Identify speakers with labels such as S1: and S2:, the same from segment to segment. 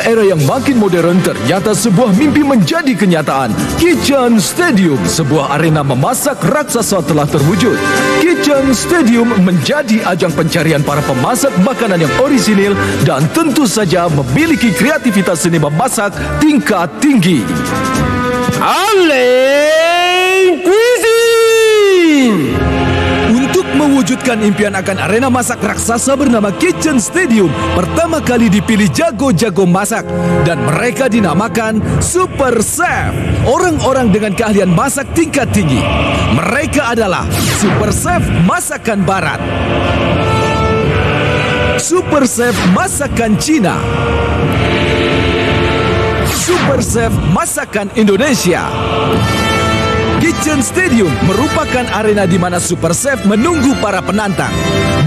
S1: era yang makin modern, ternyata sebuah mimpi menjadi kenyataan. Kitchen Stadium, sebuah arena memasak raksasa telah terwujud. Kitchen Stadium menjadi ajang pencarian para pemasak makanan yang orisinil dan tentu saja memiliki kreativitas seni memasak tingkat tinggi. Aleng Cuisine. Untuk mewujudkan impian akan arena masak raksasa bernama Kitchen Stadium, pertama kali dipilih jago-jago masak dan mereka dinamakan Super Chef. Orang-orang dengan keahlian masak tingkat tinggi. Mereka adalah Super Chef Masakan Barat, Super Chef Masakan Cina, Super Chef Masakan Indonesia. Kitchen Stadium merupakan arena di mana Super Chef menunggu para penantang.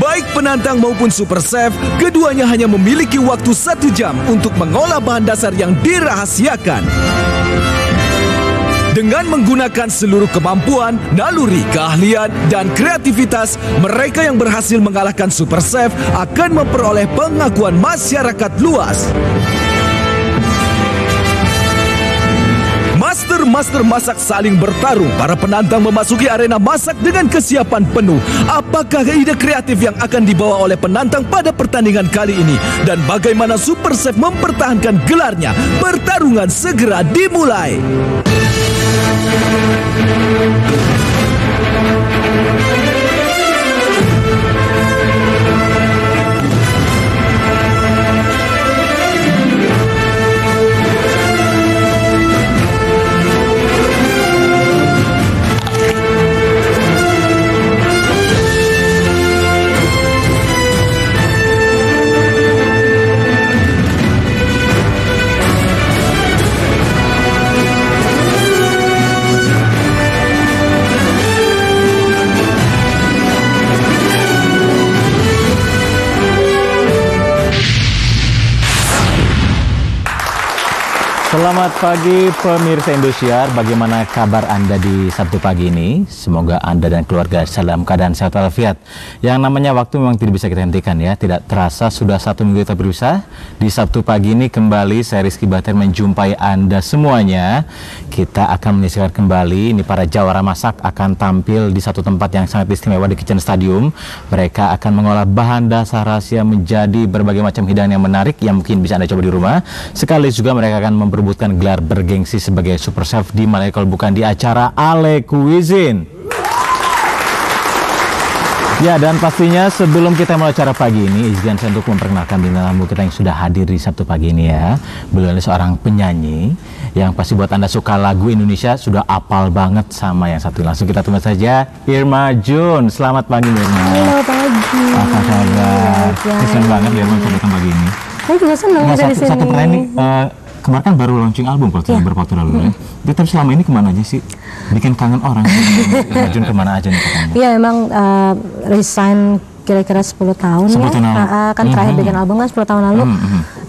S1: Baik penantang maupun Super Chef, keduanya hanya memiliki waktu 1 jam untuk mengolah bahan dasar yang dirahasiakan. Dengan menggunakan seluruh kemampuan, naluri, keahlian, dan kreativitas, mereka yang berhasil mengalahkan Super Chef akan memperoleh pengakuan masyarakat luas. Master masak saling bertarung. Para penantang memasuki arena masak dengan kesiapan penuh. Apakah ide kreatif yang akan dibawa oleh penantang pada pertandingan kali ini? Dan bagaimana Super Chef mempertahankan gelarnya? Pertarungan segera dimulai.
S2: Selamat pagi pemirsa Indosiar, bagaimana kabar Anda di Sabtu pagi ini? Semoga Anda dan keluarga dalam keadaan sehat walafiat. Yang namanya waktu memang tidak bisa kita hentikan ya. Tidak terasa sudah 1 minggu kita berpisah. Di Sabtu pagi ini kembali saya Rizky Bahtiar menjumpai Anda semuanya. Kita akan menyaksikan kembali ini para jawara masak akan tampil di satu tempat yang sangat istimewa di Kitchen Stadium. Mereka akan mengolah bahan dasar rahasia menjadi berbagai macam hidangan yang menarik yang mungkin bisa Anda coba di rumah. Sekaligus juga mereka akan memperebutkan gelar bergengsi sebagai Super Chef di mana kalau bukan di acara Aleng Cuisine. Ya, dan pastinya sebelum kita mulai acara pagi ini, izinkan saya untuk memperkenalkan bintang tamu kita yang sudah hadir di Sabtu pagi ini ya. Beliau adalah seorang penyanyi yang pasti buat Anda suka lagu Indonesia sudah apal banget sama yang satu. Langsung kita tunggu saja, Irma Jun. Selamat pagi Irma.
S3: Halo pagi.
S2: Apa kabar? Senang banget Irma bisa datang pagi ini.
S3: Saya juga senang ada di sini. Satu pertanyaan
S2: kemarin kan baru launching album kalau tidak beberapa waktu lalu ya. Tapi selama ini kemana aja sih? Bikin kangen orang. Jun kemana aja nih katanya?
S3: Iya emang resign kira-kira 10 tahun
S2: 10 tahun
S3: ya. Kan terakhir bikin album kan 10 tahun lalu.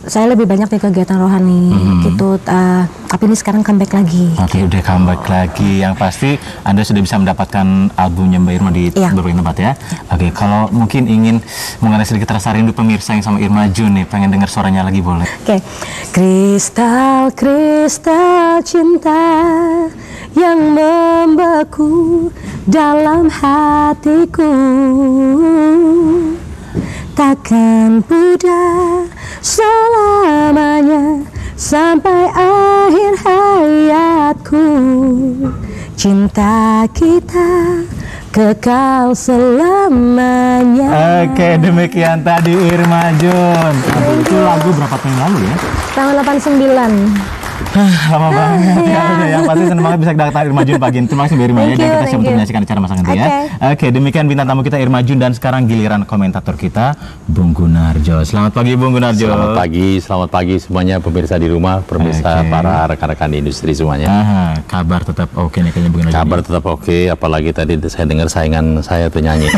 S3: Saya lebih banyak di kegiatan rohani gitu. Tapi ini sekarang comeback lagi.
S2: Oke, udah comeback lagi. Yang pasti Anda sudah bisa mendapatkan albumnya Mbak Irma di berbagai tempat ya. Oke, kalau mungkin ingin mengenai sedikit rasa rindu pemirsa yang sama Irma Jun nih, pengen dengar suaranya lagi boleh?
S3: Oke. Kristal, kristal cinta yang membeku dalam hatiku takkan pudar selamanya sampai akhir hayatku. Cinta kita kekal selamanya.
S2: Oke, demikian tadi Irma Jun. Itu lagu berapa tahun lalu ya?
S3: Tahun 89.
S2: Lama banget ya. Yang pasti senang banget bisa kedatangan Irma Jun pagi ini. Terima kasih Mbak Irma ya. Dan kita siap untuk menyaksikan acara masak nanti ya. Oke, demikian bintang tamu kita Irma Jun. Dan sekarang giliran komentator kita Bung Gunarjo. Selamat pagi Bung Gunarjo.
S4: Selamat pagi semuanya pemirsa di rumah, pemirsa para rekan-rekan di industri semuanya.
S2: Kabar tetap oke nih kayaknya Bung Gunarjo.
S4: Kabar tetap oke, apalagi tadi saya dengar saingan saya penyanyi.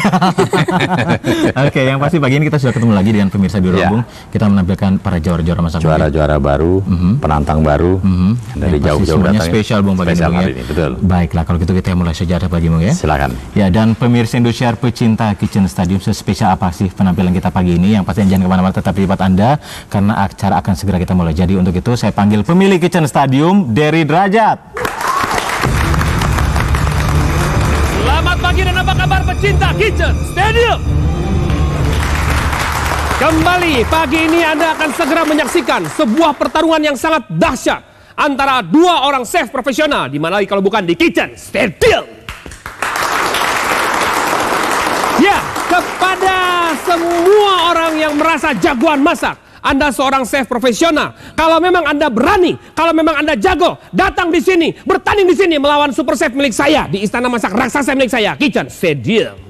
S2: Oke, yang pasti pagi ini kita sudah ketemu lagi dengan pemirsa di Bung. Kita menampilkan para juara-juara masak.
S4: Juara-juara baru, penantang baru. Dari
S2: Ya, pasti
S4: jauh-jauh
S2: semuanya
S4: datang.
S2: spesial Bung pagi
S4: Spesial
S2: ini, Bung,
S4: hari
S2: ya.
S4: ini, betul.
S2: Baiklah, kalau gitu kita mulai sejarah pagi Bung ya.
S4: Silakan.
S2: Ya, dan pemirsa Indosiar pecinta Kitchen Stadium, spesial apa sih penampilan kita pagi ini? Yang pasti jangan kemana-mana, tetap di tempat Anda karena acara akan segera kita mulai. Jadi untuk itu saya panggil pemilik Kitchen Stadium, Dery Derajat.
S5: Selamat pagi dan apa kabar pecinta Kitchen Stadium? Kembali pagi ini Anda akan segera menyaksikan sebuah pertarungan yang sangat dahsyat antara dua orang chef profesional, di mana lagi kalau bukan di Kitchen Stadium. Ya, kepada semua orang yang merasa jagoan masak, Anda seorang chef profesional. Kalau memang Anda berani, kalau memang Anda jago, datang di sini, bertanding di sini melawan super chef milik saya di istana masak raksasa milik saya, Kitchen Stadium.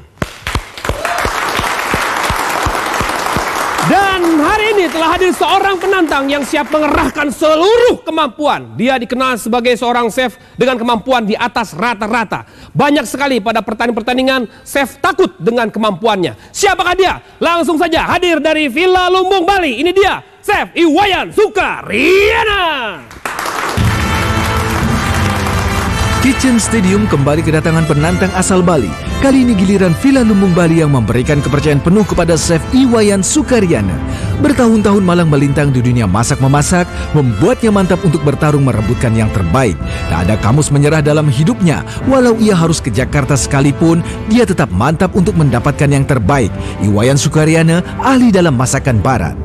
S5: Dan hari ini telah hadir seorang penantang yang siap mengerahkan seluruh kemampuan. Dia dikenal sebagai seorang chef dengan kemampuan di atas rata-rata. Banyak sekali pada pertandingan chef takut dengan kemampuannya. Siapakah dia? Langsung saja hadir dari Villa Lumbung, Bali. Ini dia, Chef Iwayan Sukaryana.
S1: Kitchen Stadium kembali kedatangan penantang asal Bali. Kali ini giliran Villa Lumbung Bali yang memberikan kepercayaan penuh kepada Chef Iwayan Sukaryana. Bertahun-tahun malang melintang di dunia masak-memasak, membuatnya mantap untuk bertarung merebutkan yang terbaik. Tak ada kamus menyerah dalam hidupnya. Walau ia harus ke Jakarta sekalipun, dia tetap mantap untuk mendapatkan yang terbaik. Iwayan Sukaryana, ahli dalam masakan barat.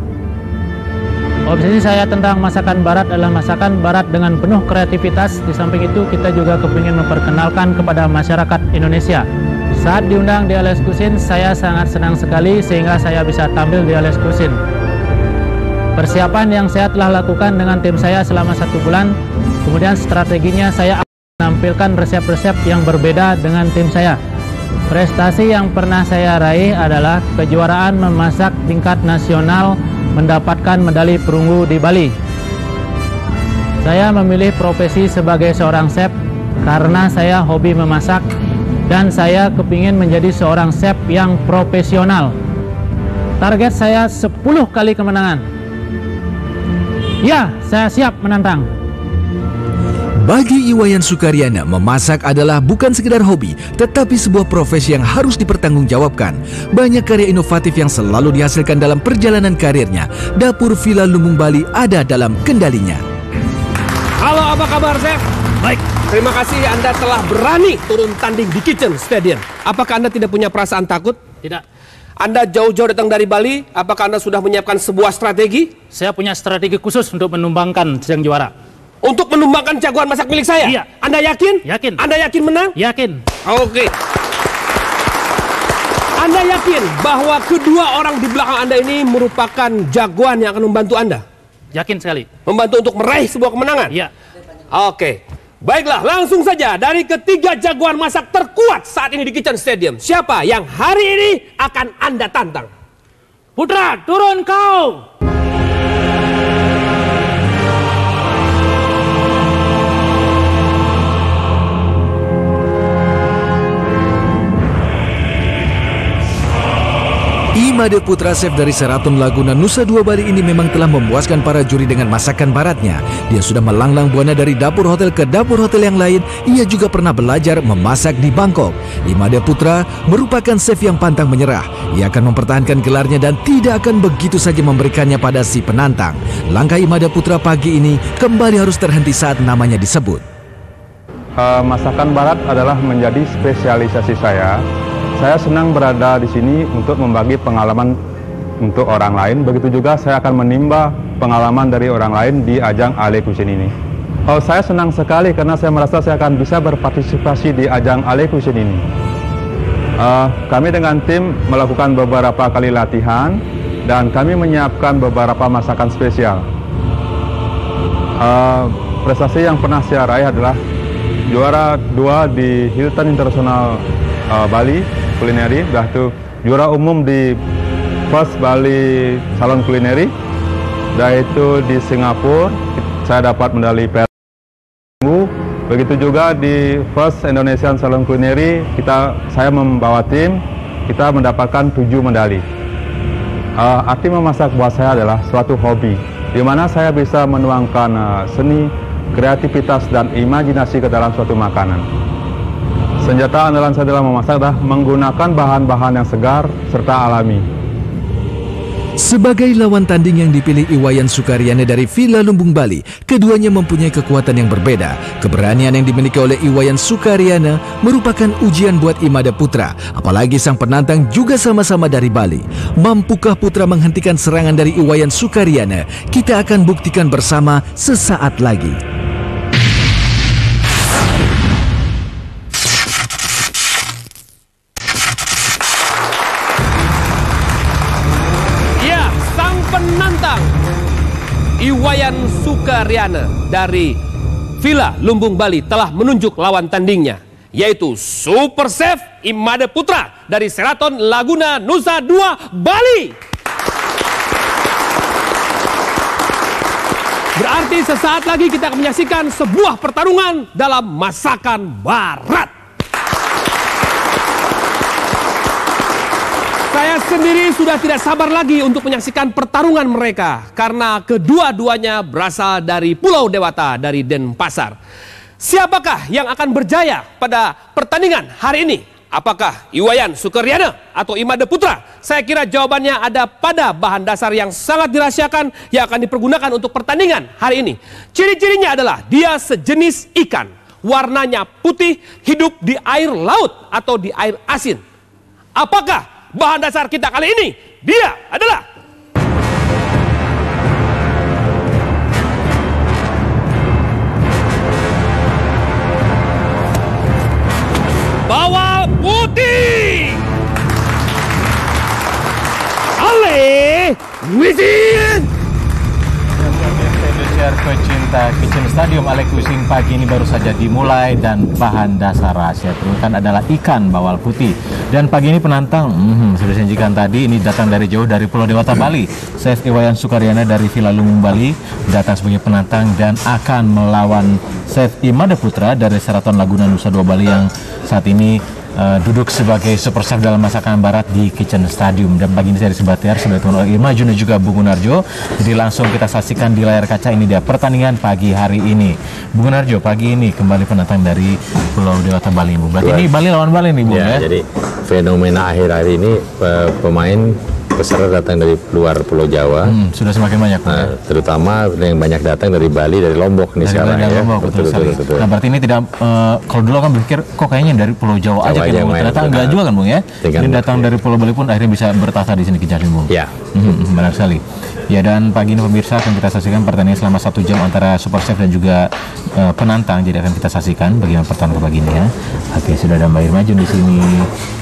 S6: Obsesi saya tentang masakan barat adalah masakan barat dengan penuh kreativitas. Di samping itu kita juga kepingin memperkenalkan kepada masyarakat Indonesia. Saat diundang di Alias Cuisine, saya sangat senang sekali sehingga saya bisa tampil di Alias Cuisine. Persiapan yang saya telah lakukan dengan tim saya selama 1 bulan, kemudian strateginya saya akan menampilkan resep-resep yang berbeda dengan tim saya. Prestasi yang pernah saya raih adalah kejuaraan memasak tingkat nasional, mendapatkan medali perunggu di Bali. Saya memilih profesi sebagai seorang chef karena saya hobi memasak dan saya kepingin menjadi seorang chef yang profesional. Target saya 10 kali kemenangan. Ya, saya siap menantang.
S1: Bagi Iwayan Sukaryana, memasak adalah bukan sekedar hobi, tetapi sebuah profesi yang harus dipertanggungjawabkan. Banyak karya inovatif yang selalu dihasilkan dalam perjalanan karirnya. Dapur Villa Lumbung Bali ada dalam kendalinya.
S5: Halo, apa kabar, Chef? Baik, terima kasih Anda telah berani turun tanding di Kitchen Stadium. Apakah Anda tidak punya perasaan takut?
S6: Tidak,
S5: Anda jauh-jauh datang dari Bali, apakah Anda sudah menyiapkan sebuah strategi
S6: saya punya strategi khusus untuk menumbangkan sang juara.
S5: untuk menumbangkan jagoan masak milik saya?
S6: Iya.
S5: Anda yakin?
S6: Yakin.
S5: Anda yakin menang?
S6: Yakin.
S5: Oke. Anda yakin bahwa kedua orang di belakang Anda ini merupakan jagoan yang akan membantu Anda?
S6: Yakin sekali.
S5: Membantu untuk meraih sebuah kemenangan?
S6: Iya.
S5: Oke. Baiklah, langsung saja dari ketiga jagoan masak terkuat saat ini di Kitchen Stadium. Siapa yang hari ini akan Anda tantang?
S6: Putra, turun kau.
S1: Imade Putra, chef dari Seraton Laguna, Nusa Dua Bali ini memang telah memuaskan para juri dengan masakan baratnya. Dia sudah melanglang buana dari dapur hotel ke dapur hotel yang lain. Ia juga pernah belajar memasak di Bangkok. Imade Putra merupakan chef yang pantang menyerah. Ia akan mempertahankan gelarnya dan tidak akan begitu saja memberikannya pada si penantang. Langkah Imade Putra pagi ini kembali harus terhenti saat namanya disebut.
S7: Masakan barat adalah menjadi spesialisasi saya. Saya senang berada di sini untuk membagi pengalaman untuk orang lain. Begitu juga saya akan menimba pengalaman dari orang lain di ajang Ale Cuisine ini. Saya senang sekali karena saya merasa saya akan bisa berpartisipasi di ajang Ale Cuisine ini. Kami dengan tim melakukan beberapa kali latihan dan kami menyiapkan beberapa masakan spesial. Prestasi yang pernah saya raih adalah juara 2 di Hilton International Bali Culinary, dah tu juara umum di First Bali Salon Culinary, dah itu di Singapura saya dapat medali perak. Begitu juga di First Indonesian Salon Culinary saya membawa tim, kita mendapatkan 7 medali. Arti memasak buat saya adalah suatu hobi, di mana saya bisa menuangkan seni kreativitas dan imajinasi ke dalam suatu makanan. Senjata andalan saya dalam memasak adalah menggunakan bahan-bahan yang segar serta alami.
S1: Sebagai lawan tanding yang dipilih Iwayan Sukaryana dari Villa Lumbung Bali, keduanya mempunyai kekuatan yang berbeda. Keberanian yang dimiliki oleh Iwayan Sukaryana merupakan ujian buat Imada Putra, apalagi sang penantang juga sama-sama dari Bali. Mampukah Putra menghentikan serangan dari Iwayan Sukaryana? Kita akan buktikan bersama sesaat lagi.
S5: Penantang Iwayan Sukaryana dari Villa Lumbung Bali telah menunjuk lawan tandingnya, yaitu Super Chef Imada Putra dari Sheraton Laguna Nusa Dua Bali. Berarti sesaat lagi kita akan menyaksikan sebuah pertarungan dalam masakan barat. Saya sendiri sudah tidak sabar lagi untuk menyaksikan pertarungan mereka karena kedua-duanya berasal dari Pulau Dewata dari Denpasar. Siapakah yang akan berjaya pada pertandingan hari ini? Apakah Iwayan Sukaryana atau Imada Putra? Saya kira jawabannya ada pada bahan dasar yang sangat dirahasiakan yang akan dipergunakan untuk pertandingan hari ini. Ciri-cirinya adalah dia sejenis ikan. Warnanya putih, hidup di air laut atau di air asin. Apakah bahan dasar kita kali ini? Dia adalah bawal putih. Ale Wisin.
S2: Pecinta Kitchen Stadium Ale Kuising pagi ini baru saja dimulai dan bahan dasar rahasia terutama adalah ikan bawal putih. Dan pagi ini penantang sudah disajikan tadi, ini datang dari jauh dari Pulau Dewata Bali. Chef Iwayan Sukaryana dari Villa Lumbung Bali datang sebagai penantang dan akan melawan Chef Imada Putra dari Sheraton Laguna Nusa Dua Bali yang saat ini duduk sebagai super chef dalam masakan barat di Kitchen Stadium. Dan pagi ini saya di Sebatiar sudah ditemani oleh Irma Jun dan juga Bung Gunarjo. Jadi langsung kita saksikan di layar kaca, ini dia pertandingan pagi hari ini. Bung Gunarjo, pagi ini kembali penantang dari Pulau Dewata Bali, Bung. Berarti ini Bali lawan Bali nih, Bung, ya?
S4: Jadi fenomena akhir-akhir ini pemain peserta datang dari luar Pulau Jawa.
S2: Sudah semakin banyak,
S4: terutama yang banyak datang dari Bali, dari Lombok nih sekarang ya.
S2: Lombok, betul. Nah, berarti ini tidak kalau dulu kan berpikir kok kayaknya dari Pulau Jawa aja kan, ternyata enggak juga kan, Bung, ya. Ini datang dari Pulau Bali pun akhirnya bisa bertahta di sini Kitchen, Bung.
S4: Ya.
S2: Benar sekali. Ya, dan pagi ini pemirsa akan kita saksikan pertandingan selama 1 jam antara super chef dan juga penantang. Jadi akan kita saksikan bagaimana pertandingan pagi ini ya. Oke, sudah ada Mbak Irma Jun di sini.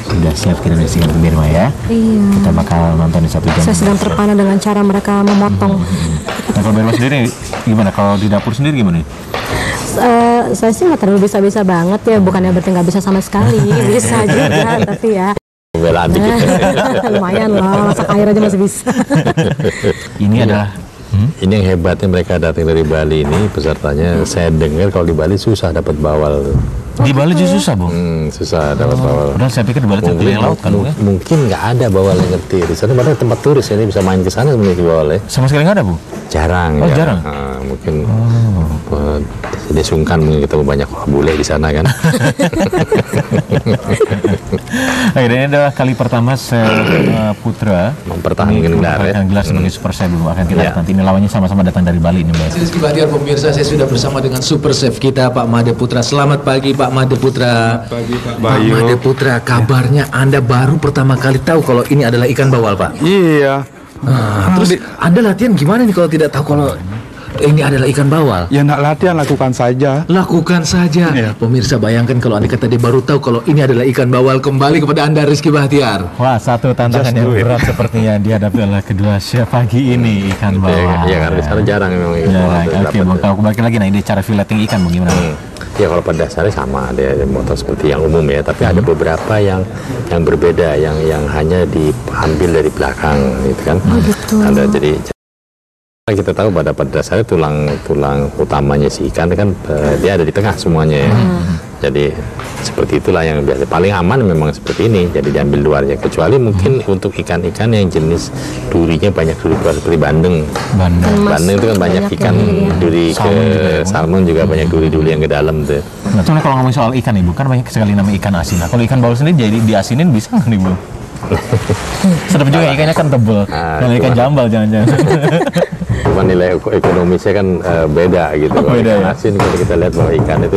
S2: Sudah siap kita menyaksikan Mbak Irma ya.
S3: Iya.
S2: Kita bakal nonton di 1 jam.
S3: Saya sedang terpana dengan cara mereka memotong.
S2: Nah, kalau Mbak Irma sendiri gimana? Kalau di dapur sendiri gimana?
S3: Saya sih nggak terlalu bisa-bisa banget ya. Bukannya berarti nggak bisa sama sekali. Bisa juga, tapi ya.
S4: Belaan dikit.
S3: Lumayan loh, masak air aja masih bisa.
S2: Ini adalah
S4: ini yang hebatnya, mereka datang dari Bali ini pesertanya. Saya dengar kalau di Bali susah dapat bawal.
S2: Di Bali juga susah, Bung?
S4: Susah dapat bawal.
S2: Padahal saya pikir di Bali itu yang laut kan, Bung, ya?
S4: Mungkin nggak ada bawal yang ngerti. Di sana padahal tempat turis, ini bisa main ke sana memiliki bawal ya.
S2: Sama sekali nggak ada, Bung?
S4: Jarang.
S2: Oh, jarang?
S4: Mungkin jadi sungkan mungkin ketemu banyak bule di sana kan.
S2: Oke, dan ini adalah kali pertama Putra
S4: mempertahankan
S2: gelar sebagai super chef, Bung. Akan kita lihat nanti ini lawannya sama-sama datang dari Bali ini, Mbak.
S1: Rizky Bahtiar, pemirsa, saya sudah bersama dengan super chef kita Pak Made Putra. Selamat pagi Pak Made Putra.
S7: Selamat pagi Pak
S1: Pak
S7: Bayu.
S1: Made Putra, kabarnya Anda baru pertama kali tahu kalau ini adalah ikan bawal, Pak.
S7: Iya.
S1: Terus Anda latihan gimana nih kalau tidak tahu kalau ini adalah ikan bawal?
S7: Ya nak latihan, lakukan saja.
S1: Lakukan saja.
S7: Iya.
S1: Pemirsa, bayangkan kalau Anda kata dia baru tahu kalau ini adalah ikan bawal. Kembali kepada Anda Rizky Bahtiar.
S2: Wah, satu tantangan yang berat sepertinya dihadapi oleh kedua chef pagi ini, ikan bawal.
S4: Iya, karena di sana jarang memang.
S2: Oke, Bung, kalau kembali lagi, nah ini cara fileting ikan, Bung, gimana?
S4: Ya kalau pada dasarnya sama, dia motor seperti yang umum ya, tapi ada beberapa yang berbeda, yang hanya diambil dari belakang, gitu kan. Ada jadi kita tahu pada dasarnya tulang utamanya si ikan kan dia ada di tengah semuanya ya. Jadi seperti itulah yang biasa. Paling aman memang seperti ini, jadi diambil luarnya. Kecuali mungkin untuk ikan-ikan yang jenis durinya banyak duri keluar seperti bandeng. Bandeng itu kan banyak ikan duri ke salmon juga banyak duri-duri yang ke dalam tuh.
S2: Nah, cuma kalau ngomong soal ikan Ibu, kan banyak sekali nama ikan asin. Nah, kalau ikan bawal sendiri jadi diasinin bisa nggak nih Bu? Sedap juga ikannya kan tebel. Kalau ikan jambal jangan-jangan.
S4: Cuma nilai ekonomisnya kan beda gitu.
S2: Beda
S4: ikan
S2: ya?
S4: asin kalau kita lihat bahwa ikan itu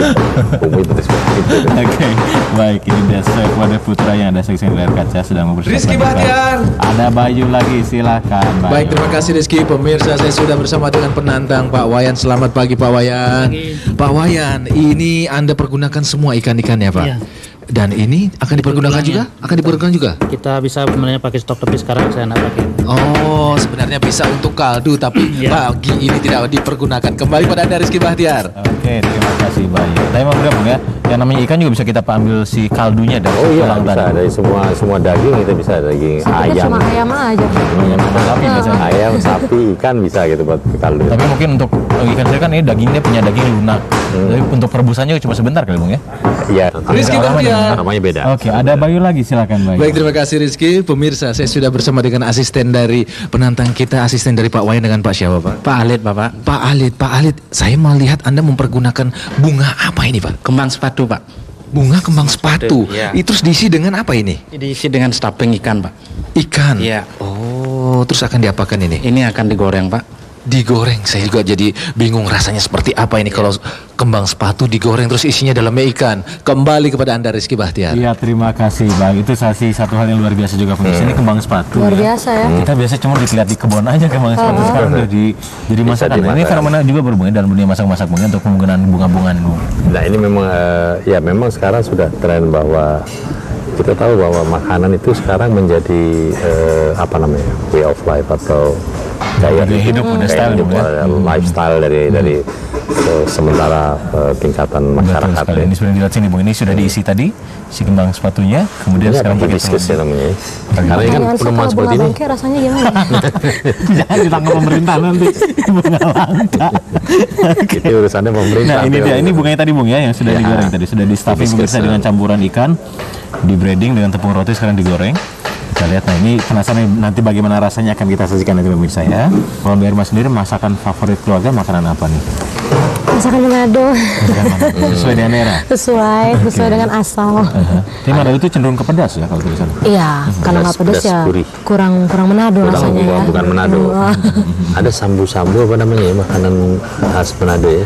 S4: umum itu seperti itu.
S2: Oke, baik, ini dia Chef Wade Putra yang ada seksi layar kaca sedang mempersiapkan.
S1: Rizky Bahtiar.
S2: Ada Bayu lagi, silakan Bayu.
S1: Baik, terima kasih Rizky. Pemirsa, saya sudah bersama dengan penantang Pak Wayan. Selamat pagi Pak Wayan. Pak Wayan, ini Anda pergunakan semua ikan-ikannya Pak?
S6: Iya.
S1: Dan ini akan dipergunakan juga? Akan dipergunakan juga?
S6: Kita bisa sebenarnya pakai stok, tapi sekarang saya nggak pakai.
S1: Oh, sebenarnya bisa untuk kaldu, tapi pagi ini tidak dipergunakan. Kembali pada Anda Rizky Bahtiar.
S2: Oke, terima kasih Bayu. Tapi mau berapa ya? Yang namanya ikan juga bisa kita ambil si kaldunya dari
S4: Oh iya,
S2: tulang
S4: bisa
S2: tadi.
S4: dari semua daging kita bisa, daging ayam.
S3: Cuma ayam aja.
S2: Ayam sama sapi biasanya.
S4: Ayam, sapi, ikan bisa gitu buat kaldu.
S2: Tapi mungkin untuk ikan sendiri kan ini dagingnya punya daging lunak. Tapi untuk perebusannya cuma sebentar kali Bung ya.
S4: Iya.
S1: Rizky Bahtiar.
S4: Namanya beda.
S2: Oke, ada Bayu lagi, silakan Bayu.
S1: Baik, terima kasih Rizky. Pemirsa, saya sudah bersama dengan asisten dari penantang kita, asisten dari Pak Wayan dengan Pak siapa Pak?
S8: Pak Alit, Bapak.
S1: Pak Alit, saya melihat Anda mempergunakan bunga apa ini Pak?
S8: Kembang sepatu, Pak.
S1: Bunga kembang sepatu.
S8: Iya.
S1: Itu terus diisi dengan apa ini?
S8: Diisi dengan stuffing ikan, Pak.
S1: Ikan.
S8: Iya.
S1: Oh, terus akan diapakan ini?
S8: Ini akan digoreng, Pak.
S1: Digoreng. Saya juga jadi bingung rasanya seperti apa ini kalau kembang sepatu digoreng terus isinya dalamnya ikan. Kembali kepada Anda Rizky Bahtiar.
S2: Iya, terima kasih Bang. Itu satu hal yang luar biasa juga pemirsa. Ini kembang sepatu.
S3: Luar biasa ya.
S2: Kita biasa cuma dilihat di kebun aja kembang sepatu. Sekarang udah jadi masakan.
S4: dimakan.
S2: Ini fenomena juga berhubungan dalam dunia masak-masak Bung, untuk penggunaan bunga-bungaan Bu.
S4: Nah ini memang ya memang sekarang sudah tren bahwa kita tahu bahwa makanan itu sekarang menjadi apa namanya way of life atau gaya
S2: hidup,
S4: gaya hidup, lifestyle dari sementara tingkatan
S2: Betul
S4: masyarakat.
S2: sekali. Ini sudah dilihat sini Bung. Ini sudah diisi tadi si kembang sepatunya. Kemudian
S4: Ini
S2: sekarang
S4: apa
S2: pakai
S4: hibiscus ya
S2: telur.
S4: namanya. Karena ini kan
S3: Jangan
S4: penemuan
S3: kalau
S4: seperti
S3: bunga
S4: ini.
S3: bangkai rasanya gimana?
S2: Jangan ditangkap pemerintah nanti. Bunga langka.
S4: Itu urusannya pemerintah.
S2: Nah ini dia, ini bunganya tadi Bung ya, yang sudah digoreng tadi, sudah di stuffing pemirsa dengan campuran ikan, di breading dengan tepung roti, sekarang digoreng. Kita lihat, nah ini penasaran nanti bagaimana rasanya akan kita sajikan nanti pemirsa ya. Kalau Mbak Irma sendiri masakan favorit keluarga makanan apa nih?
S3: Masakan Manado.
S2: Sesuai dengan era.
S3: Sesuai dengan asal.
S2: Tapi Manado itu cenderung ke pedas ya kalau tulisan.
S3: Iya, karena nggak pedas
S4: pedas
S3: ya.
S4: gurih.
S3: Kurang Manado rasanya ya.
S4: Bukan Manado. Ada sambu-sambu apa namanya ya, makanan khas Manado ya.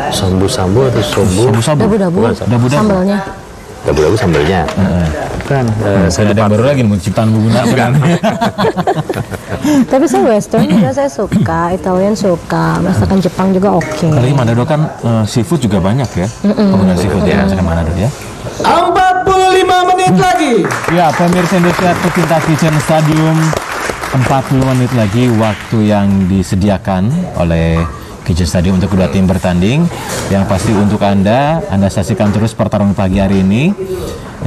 S4: Sambu-sambu atau sombu.
S2: Sabu-sabu.
S3: Dabu-dabu.
S2: Dabu-dabu.
S3: Sambalnya.
S4: Dabu-dabu sambelnya.
S2: Kan, saya ada yang baru lagi mau ciptaan Bu Guna kan.
S3: Tapi saya Western juga saya suka, Italian suka, masakan Jepang juga oke.
S2: Kali Manado kan seafood juga banyak ya. Penggunaan seafood ya, masakan Manado ya.
S1: 45 menit lagi.
S2: Ya, pemirsa Indonesia pecinta Kitchen Stadium, 40 menit lagi waktu yang disediakan oleh Kitchen Stadium untuk kedua tim bertanding. Yang pasti untuk Anda saksikan terus pertarungan pagi hari ini.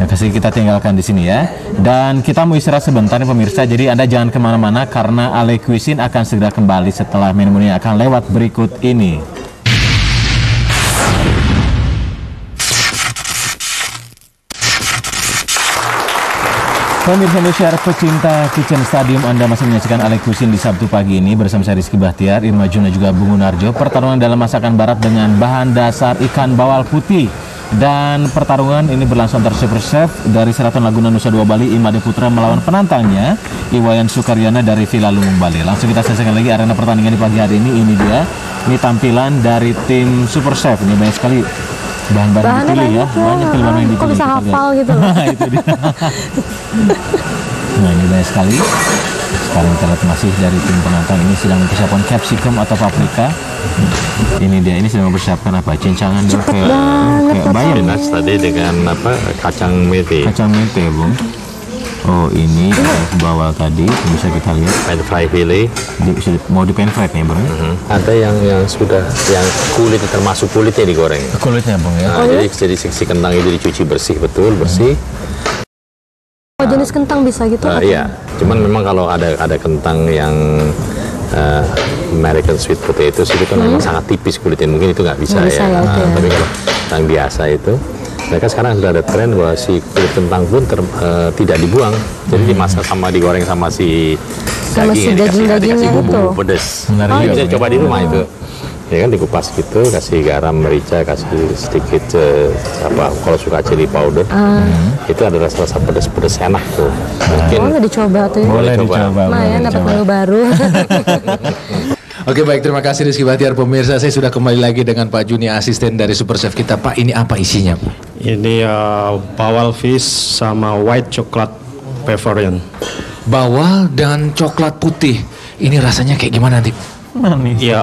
S2: Yang pasti kita tinggalkan di sini ya. Dan kita mau istirahat sebentar nih pemirsa. Jadi Anda jangan kemana-mana karena Ale Cuisine akan segera kembali setelah menu-menu yang akan lewat berikut ini. Pemirsa Indonesia pecinta Kitchen Stadium, Anda masih menyaksikan Ale Cuisine di Sabtu pagi ini bersama saya Rizky Bahtiar, Irma Juna juga Bung Gunarjo. Pertarungan dalam masakan barat dengan bahan dasar ikan bawal putih. Dan pertarungan ini berlangsung antara Super Chef dari Seraton Laguna Nusa Dua Bali, Imade Putra melawan penantangnya Iwayan Sukaryana dari Villa Lumung Bali. Langsung kita saksikan lagi arena pertandingan di pagi hari ini. Ini dia, ini tampilan dari tim Super Chef. Ini banyak sekali bahan-bahan yang dipilih ya, banyak pilihan yang dipilih.
S3: Kok bisa
S2: kita
S3: hafal
S2: lihat.
S3: gitu loh.
S2: Itu dia. Nah ini banyak sekali. Sekarang kita lihat masih dari tim penantang ini sedang mempersiapkan capsicum atau paprika. Ini dia, ini sedang mempersiapkan apa? Cincangan dulu kayak bayam.
S4: Dinas tadi dengan apa? Kacang mete.
S2: Kacang mete Bung. Oh ini ke bawah tadi bisa kita lihat.
S4: Pan fry fillet.
S2: Mau di pan fried nih Bung.
S4: Ada yang sudah yang kulit termasuk kulitnya digoreng.
S2: Kulitnya Bung ya.
S4: Nah, jadi sisi kentang itu dicuci bersih bersih.
S3: Oh, jenis kentang bisa gitu?
S4: Iya, cuman memang kalau ada kentang yang American sweet potatoes itu kan memang sangat tipis kulitnya, mungkin itu nggak bisa ya. Tapi kalau yang biasa itu, mereka sekarang sudah ada tren bahwa si kulit kentang pun tidak dibuang, jadi dimasak sama digoreng sama si dagingnya, dikasih bumbu pedas. Bisa coba di rumah itu. Ya kan, dikupas gitu, kasih garam, merica, kasih sedikit kalau suka chili powder, itu ada rasa pedas-pedas enak tuh. Mungkin
S3: boleh dicoba tuh.
S2: Boleh dicoba.
S3: Lumayan dapat menu baru.
S9: Oke, baik, terima kasih Rizky Bahtiar. Pemirsa, saya sudah kembali lagi dengan Pak Juni, asisten dari Super Chef kita. Pak, ini apa isinya, Bu?
S10: Ini bawal fish sama white chocolate pavilion.
S9: Bawal dan coklat putih. Ini rasanya kayak gimana nanti?
S2: Manis.
S10: Ya,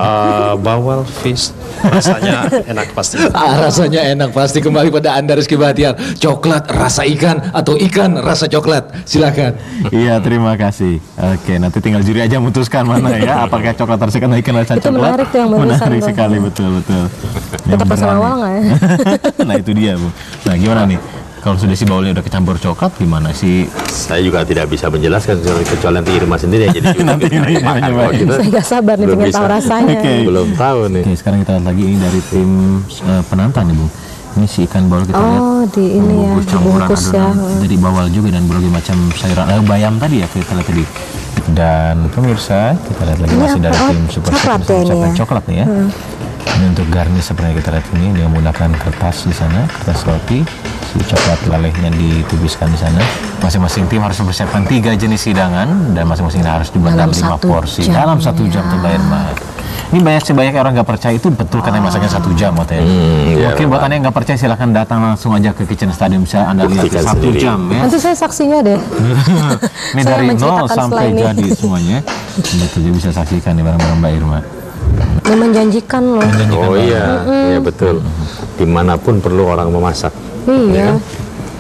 S10: bawal fish rasanya enak pasti.
S9: Rasanya enak pasti. Kembali pada Anda Rizky Bahtiar. Coklat rasa ikan atau ikan rasa coklat? Silakan.
S2: Iya, terima kasih. Oke, nanti tinggal juri aja memutuskan mana ya, apakah coklat rasa ikan atau ikan rasa
S3: Itu
S2: coklat.
S3: menarik tuh yang barusan
S2: Menarik
S3: tuh.
S2: sekali, betul.
S3: Tetap pasang awal nggak ya?
S2: Nah, itu dia, Bu. Nah, gimana nih? Kalau sudah si bawalnya udah kecampur coklat, gimana sih?
S4: saya juga tidak bisa menjelaskan kecuali nanti Irma sendiri yang jadi
S2: Nanti ini
S4: makan.
S2: nyobain.
S4: Kalau kita
S3: Saya nggak sabar nih
S4: belum
S3: pengen
S4: bisa.
S3: tahu rasanya.
S4: Belum tahu nih.
S2: Oke, sekarang kita lihat lagi ini dari tim penantang nih, Bu. Ini si ikan bawal kita lihat.
S3: Oh, di ini ya,
S2: Bungkus campuran
S3: dibungkus ya.
S2: adonan dari bawal juga dan berbagai macam sayuran. Bayam tadi ya kita lihat tadi. Dan pemirsa, kita lihat lagi
S3: Ini
S2: masih
S3: apa?
S2: dari
S3: Oh,
S2: tim Super
S3: coklat
S2: Chef,
S3: ya ini ya?
S2: coklat nih ya. Ini untuk garnish seperti yang kita lihat ini, dia menggunakan kertas di sana, kertas roti. Si coklat lalehnya ditupiskan di sana. Masing-masing tim harus mempersiapkan 3 jenis hidangan dan masing-masing harus dibuat
S3: Dalam
S2: 5
S3: 1
S2: porsi
S3: jam,
S2: dalam 1 jam
S3: ya.
S2: tuh Mbak Irma. Ini banyak orang nggak percaya itu betul karena masaknya 1 jam katanya. Mungkin buat Anda yang nggak percaya silahkan datang langsung aja ke Kitchen Stadium, bisa Anda lihat
S4: Buktikan
S2: 1
S4: sendiri.
S2: jam ya.
S3: Nanti saya saksinya deh.
S2: Ini
S3: Saya
S2: dari nol
S3: menceritakan
S2: sampai
S3: setelah ini.
S2: jadi semuanya. Gitu, jadi bisa saksikan nih barang-barang Mbak Irma.
S3: Ini menjanjikan loh.
S4: Oh iya, iya betul. Dimanapun perlu orang memasak.
S3: Iya.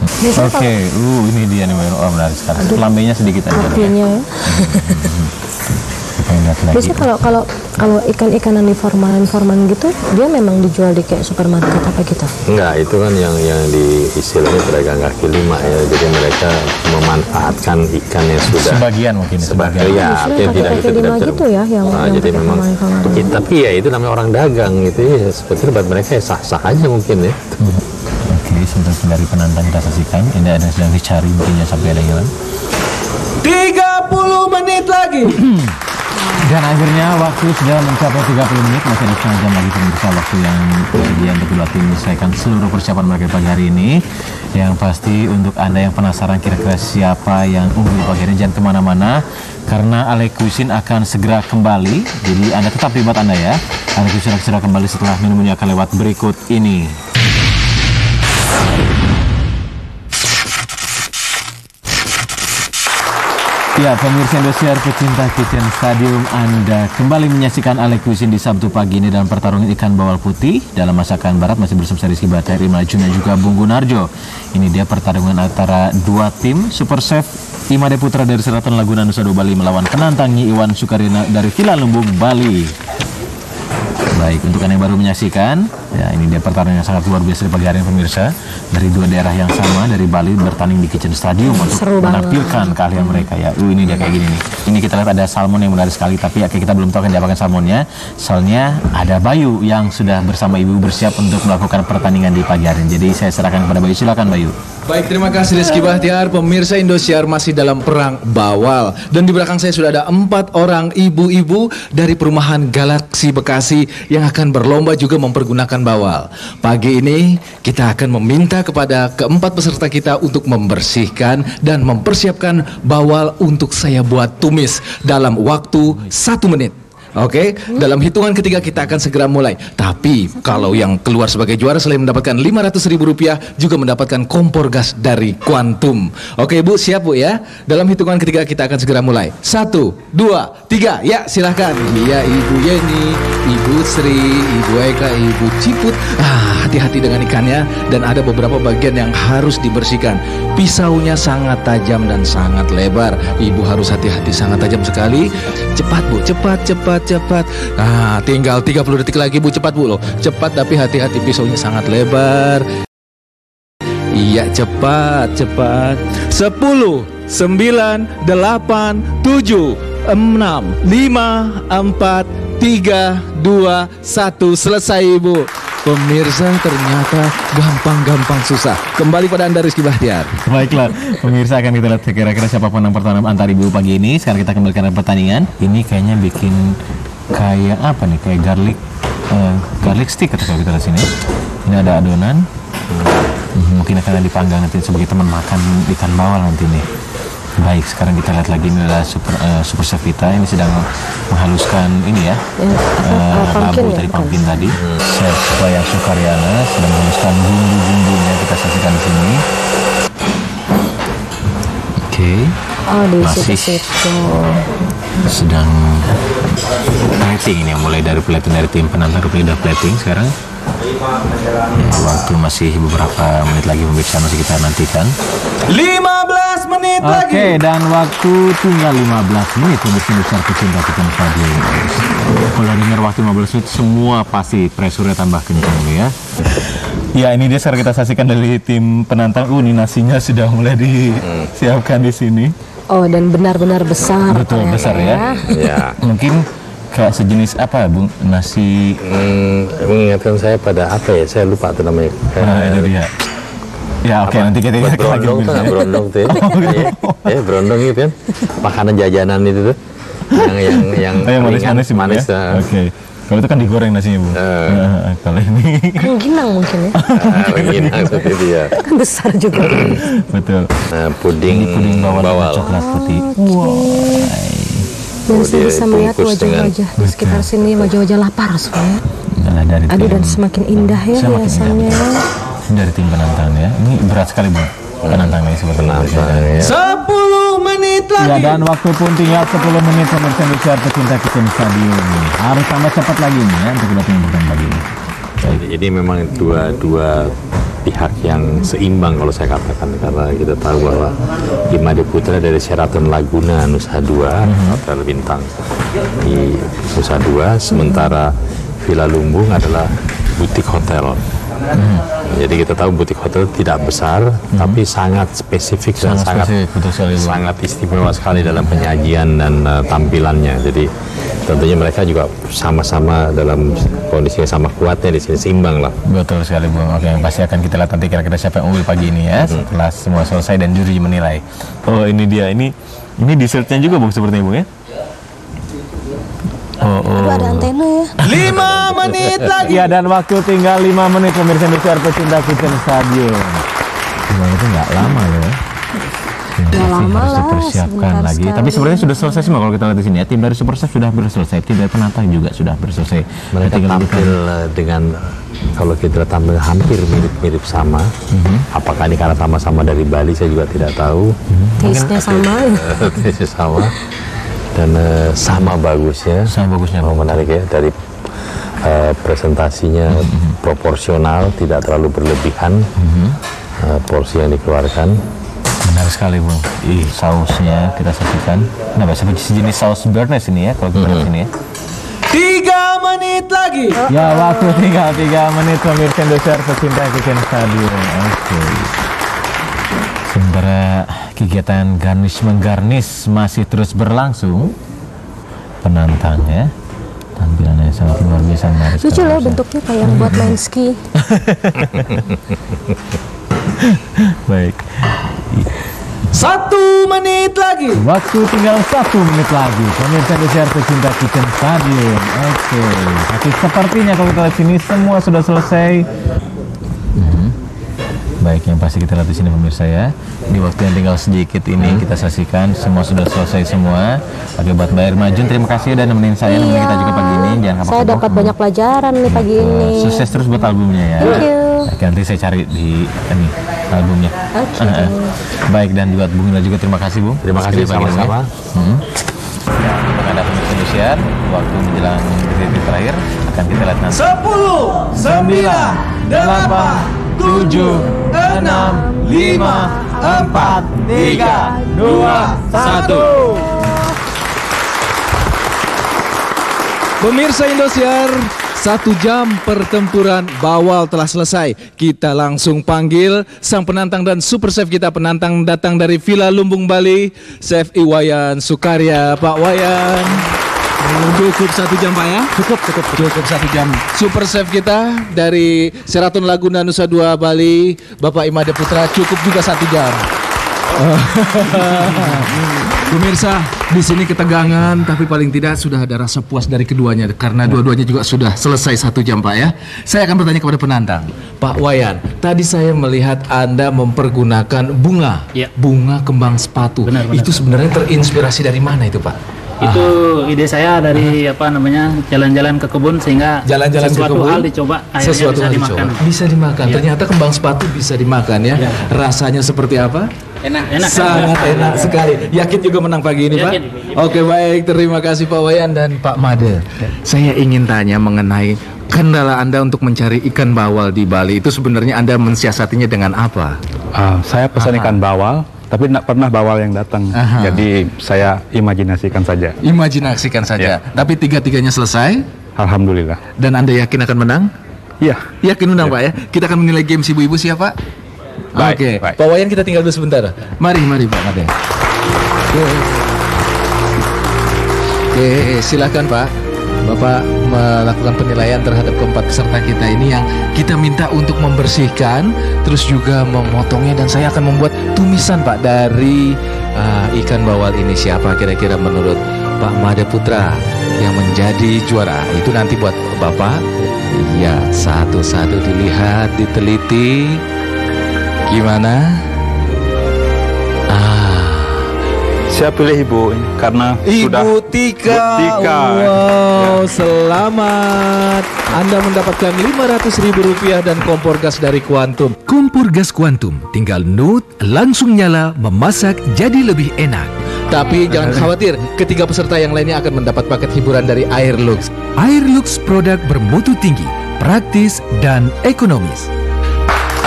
S3: Biasanya
S2: Oke, ini dia nih Mbak Irma. Oh, menarik sekali. Lambenya sedikit aja.
S3: artinya ya.
S2: Kita lihat lagi.
S3: Biasanya kalau ikan-ikanan di formalin gitu, dia memang dijual di kayak supermarket apa gitu?
S4: Enggak, itu kan yang di istilahnya pedagang kaki lima ya. Jadi mereka memanfaatkan ikan yang sudah
S2: Sebagian mungkin,
S4: sebagai
S2: sebagian.
S4: ya, artinya
S3: Kaki
S4: tidak
S3: lima gitu ya, yang
S4: jadi
S3: pakai
S4: memang
S3: formalin.
S4: tapi ya itu namanya orang dagang gitu ya. Sebetulnya buat mereka ya sah-sah aja mungkin ya.
S2: Oke, sebentar dari penantang kita saksikan. Ini ada yang sedang dicari mungkinnya sampai ada yang hilang.
S9: 30 menit lagi.
S2: Dan akhirnya waktu sudah mencapai 30 menit. Masih ada setengah jam lagi pemirsa waktu yang tersedia untuk kedua tim menyelesaikan seluruh persiapan mereka pagi hari ini. Yang pasti untuk Anda yang penasaran kira-kira siapa yang unggul pagi hari ini, jangan kemana-mana karena Ale Cuisine akan segera kembali. Jadi Anda tetap di tempat Anda ya. Ale Cuisine akan segera kembali setelah minumannya akan lewat berikut ini. Ya, pemirsa Indosiar, pecinta Kitchen Stadium, Anda kembali menyaksikan Ale Cuisine di Sabtu pagi ini dalam pertarungan ikan bawal putih dalam masakan barat masih bersama saya Rizky Bahtiar, Irma Jun dan juga Bung Gunarjo. Ini dia pertarungan antara 2 tim Super Chef Imade Putra dari Selatan Laguna Nusa Dua Bali melawan penantang Iwan Sukarina dari Villa Lumbung, Bali. Baik, untuk Anda yang baru menyaksikan, ya ini dia pertarungan yang sangat luar biasa di pagi hari ini pemirsa. Dari 2 daerah yang sama, dari Bali bertanding di Kitchen Stadium untuk menampilkan keahlian mereka ya. Ini dia kayak gini nih. Ini kita lihat ada salmon yang menarik sekali, tapi ya kita belum tahu kan diapakan salmonnya. Soalnya ada Bayu yang sudah bersama Ibu bersiap untuk melakukan pertandingan di pagi hari ini. Jadi saya serahkan kepada Bayu, silakan Bayu.
S9: Baik, terima kasih Rizky Bahtiar. Pemirsa Indosiar masih dalam perang bawal. Dan di belakang saya sudah ada 4 orang ibu-ibu dari perumahan Galaksi Bekasi yang akan berlomba juga mempergunakan bawal. Pagi ini kita akan meminta kepada keempat peserta kita untuk membersihkan dan mempersiapkan bawal untuk saya buat tumis dalam waktu 1 menit. Oke, dalam hitungan ketiga kita akan segera mulai. Tapi kalau yang keluar sebagai juara selain mendapatkan Rp500.000 juga mendapatkan kompor gas dari Quantum. Oke Bu, siap Bu ya? Dalam hitungan ketiga kita akan segera mulai. 1, 2, 3, ya silahkan. Iya Ibu Yeni, Ibu Sri, Ibu Eka, Ibu Ciput. Hati-hati dengan ikannya dan ada beberapa bagian yang harus dibersihkan. Pisaunya sangat tajam dan sangat lebar. Ibu harus hati-hati, sangat tajam sekali. Cepat Bu, cepat. Tinggal 30 detik lagi Bu, cepat Bu loh. Cepat tapi hati-hati, pisaunya sangat lebar. Iya, cepat. 10, 9, 8, 7, 6, 5, 4, 3, 2, 1. Selesai Ibu. Pemirsa ternyata gampang-gampang susah. Kembali pada Anda Rizky Bahtiar.
S2: Baiklah, pemirsa akan kita lihat kira-kira siapa pemenang pertama antar ibu pagi ini. Sekarang kita kembalikan ke pertandingan. Ini kayaknya bikin kayak apa nih? Kayak garlic stick atau kalau kita lihat sini. Ini ada adonan. Mungkin akan dipanggang nanti sebagai teman makan ikan bawal nanti nih. Baik, sekarang kita lihat lagi, ini adalah super chef kita. Ini sedang menghaluskan ini ya, labu dari pumpkin tadi. Chef Bayang Sukaryana sedang menghaluskan bumbu-bumbunya, kita saksikan di sini. Oke. Masih sedang plating ini, mulai dari plating dari tim penantang udah plating sekarang. Waktu masih beberapa menit lagi pemirsa, masih kita nantikan.
S9: 15 menit lagi.
S2: Oke, dan waktu tinggal 15 menit pemirsa besar pecinta kita tadi. Kalau dengar waktu 15 menit semua pasti pressure-nya tambah kencang ya. Ya, ini dia sekarang kita saksikan dari tim penantang. Ini nasinya sudah mulai disiapkan di sini.
S3: Oh, dan benar-benar besar.
S2: Betul, besar ya.
S4: Ya.
S2: Mungkin kayak sejenis apa, Bung? Nasi
S4: mengingatkan saya pada apa ya? Saya lupa tuh namanya.
S2: Itu dia. Ya oke, nanti kita lihat lagi.
S4: Berondong tuh ya. Berondong gitu kan. Makanan jajanan itu tuh. Yang manis.
S2: Oke. Kalau itu kan digoreng nasinya, Bu. Kalau ini
S3: rengginang mungkin ya.
S4: Rengginang seperti itu ya.
S3: Kan besar juga.
S2: Betul.
S4: Puding bawal
S2: coklat putih.
S3: Dan saya bisa melihat wajah-wajah di sekitar sini, wajah-wajah lapar sebenarnya. Aduh, dan semakin indah ya biasanya.
S2: Dari tim penantang ya. Ini berat sekali, Bu. Penantang ini seperti
S4: ya.
S9: 10 menit lagi.
S2: Ya, dan waktu pun tinggal 10 menit pemirsa besar pecinta Kitchen Stadium. Harus tambah cepat lagi nih ya untuk kita tim pagi ini.
S4: Jadi memang dua pihak yang seimbang kalau saya katakan, karena kita tahu bahwa Imade Putra dari Sheraton Laguna Nusa Dua, hotel bintang di Nusa Dua, sementara Villa Lumbung adalah butik hotel. Jadi kita tahu butik hotel tidak besar, tapi sangat spesifik dan sangat istimewa sekali dalam penyajian dan tampilannya. Jadi tentunya mereka juga sama-sama dalam kondisi yang sama kuatnya di sini, seimbang lah.
S2: Betul sekali, Bung. Oke, yang pasti akan kita lihat nanti kira-kira siapa yang unggul pagi ini ya, setelah semua selesai dan juri menilai. Oh, ini dia. Ini dessertnya juga, Bung, sepertinya, Bung ya.
S3: Aduh, ada antena ya.
S9: 5 menit lagi.
S2: Ya, dan waktu tinggal 5 menit pemirsa besar pecinta Kitchen Stadium. 5 menit itu nggak lama loh ya.
S3: Nggak lama
S2: harus
S3: lah,
S2: dipersiapkan lagi.
S3: sekali.
S2: Tapi sebenarnya sudah selesai semua kalau kita lihat di sini ya. Tim dari Super Chef sudah selesai, tim dari penantang juga sudah selesai.
S4: Mereka tampil dengan, kalau kita tampil hampir mirip-mirip sama. Apakah ini karena sama-sama dari Bali, saya juga tidak tahu.
S3: Taste-nya sama.
S4: Taste-nya sama. Dan sama bagusnya. Menarik ya, dari presentasinya proporsional, tidak terlalu berlebihan. Porsi yang dikeluarkan.
S2: Benar sekali, Bung. Sausnya kita saksikan. Nah, sejenis saus Bernes ini ya, kalau kita lihat sini ya.
S9: 3 menit lagi.
S2: Ya, waktu tinggal 3 menit pemirsa besar pecinta Kitchen Stadium. Oke. Sementara kegiatan garnish-menggarnish masih terus berlangsung, penantang ya, tampilannya sangat luar biasa menarik.
S3: Lucu loh bentuknya kayak buat main ski.
S2: Baik.
S9: 1 menit lagi.
S2: Waktu tinggal 1 menit lagi. Pemirsa besar pecinta Kitchen Stadium. Oke. Tapi sepertinya kalau kita lihat sini semua sudah selesai. Baik, yang pasti kita lihat di sini pemirsa ya. Di waktu yang tinggal sedikit ini kita saksikan semua sudah selesai semua. Pakai buat Mbak Irmajun, terima kasih udah nemenin saya, nemenin kita juga pagi ini. Jangan kapok-kapok.
S3: Saya dapat banyak pelajaran nih pagi ini.
S2: Sukses terus buat albumnya ya.
S3: Thank you.
S2: Oke, nanti saya cari di ini albumnya. Baik, dan buat Bung Ina juga terima kasih, Bung.
S4: Terima kasih sama-sama.
S2: Ya, untuk Anda pemirsa Indosiar, waktu menjelang detik terakhir akan kita lihat nanti.
S9: 10, 9, 8, 7, 6, 5, 4, 3, 2, 1. Pemirsa Indosiar, 1 jam pertempuran bawal telah selesai. Kita langsung panggil sang penantang dan super chef kita. Penantang datang dari Villa Lumbung, Bali, Chef Iwayan Sukarya. Pak Wayan, cukup 1 jam Pak ya? Cukup 1 jam. Super chef kita dari Sheraton Laguna Nusa Dua Bali, Bapak Imade Putra, cukup juga 1 jam. Pemirsa, di sini ketegangan, tapi paling tidak sudah ada rasa puas dari keduanya karena dua-duanya juga sudah selesai 1 jam Pak ya. Saya akan bertanya kepada penantang, Pak Wayan. Tadi saya melihat Anda mempergunakan bunga, bunga kembang sepatu.
S6: Benar.
S9: Itu sebenarnya terinspirasi dari mana itu Pak?
S6: Itu ide saya dari jalan-jalan ke kebun sehingga sesuatu hal dicoba akhirnya bisa dimakan.
S9: Bisa dimakan. Ternyata kembang sepatu bisa dimakan ya. Rasanya seperti apa?
S6: Enak.
S9: Sangat enak sekali. Yakin juga menang pagi ini, Pak? Oke, baik. Terima kasih Pak Wayan dan Pak Made. Saya ingin tanya mengenai kendala Anda untuk mencari ikan bawal di Bali. Itu sebenarnya Anda mensiasatinya dengan apa?
S7: Saya pesan ikan bawal, tapi tidak pernah bawal yang datang. Jadi saya imajinasikan saja.
S9: Imajinasikan saja. Tapi tiga-tiganya selesai?
S7: Alhamdulillah.
S9: Dan Anda yakin akan menang?
S7: Iya.
S9: Yakin menang Pak ya? Kita akan menilai game si ibu-ibu siapa? Oke. Pak Wayan kita tinggal dulu sebentar. Mari Pak Made. Oke, silakan Pak. Bapak melakukan penilaian terhadap keempat peserta kita ini yang kita minta untuk membersihkan, terus juga memotongnya, dan saya akan membuat tumisan Pak dari ikan bawal ini. Siapa kira-kira menurut Pak Made Putra yang menjadi juara? Itu nanti buat Bapak. Iya, satu-satu dilihat, diteliti. Gimana?
S7: Saya pilih Ibu karena sudah
S9: Ibu Tika. Wow, selamat. Anda mendapatkan Rp500.000 dan kompor gas dari Quantum.
S1: Kompor gas Quantum, tinggal nut, langsung nyala, memasak jadi lebih enak.
S9: Tapi jangan khawatir, ketiga peserta yang lainnya akan mendapat paket hiburan dari Airlux.
S1: Airlux produk bermutu tinggi, praktis dan ekonomis.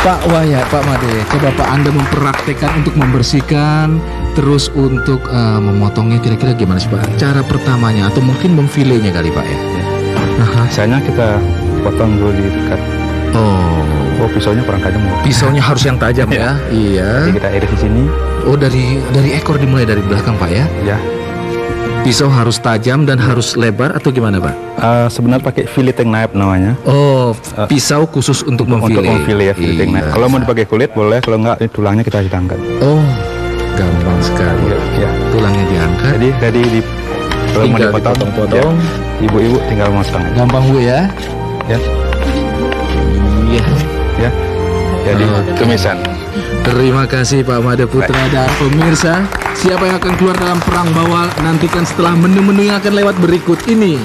S9: Pak Wayan, Pak Made, coba Pak Anda mempraktekkan untuk membersihkan, terus untuk memotongnya kira-kira gimana sih Pak? Cara pertamanya atau mungkin memfilenya kali Pak ya?
S7: Biasanya kita potong dulu di dekat. Oh, pisaunya kurang tajam.
S9: Pisaunya harus yang tajam ya? Iya.
S7: Jadi kita iris di sini.
S9: Oh, dari ekor dimulai dari belakang Pak ya?
S7: Ya.
S9: Pisau harus tajam dan harus lebar atau gimana Pak?
S7: Sebenarnya pakai filleting knife namanya.
S9: Oh, pisau khusus untuk memfile.
S7: Untuk memfile ya, filleting knife. Kalau mau dipakai kulit boleh, kalau enggak tulangnya kita angkat.
S9: Oh, gampang sekali.
S7: Ya.
S9: Tulangnya diangkat.
S7: Jadi kalau mau dipotong-potong, ibu-ibu tinggal motong.
S9: Gampang Bu ya?
S7: Ya.
S9: Iya.
S7: Ya. Jadi tumisan.
S9: Terima kasih Pak Made Putra dan pemirsa. Siapa yang akan keluar dalam perang bawal, nantikan setelah menu-menu yang akan lewat berikut ini.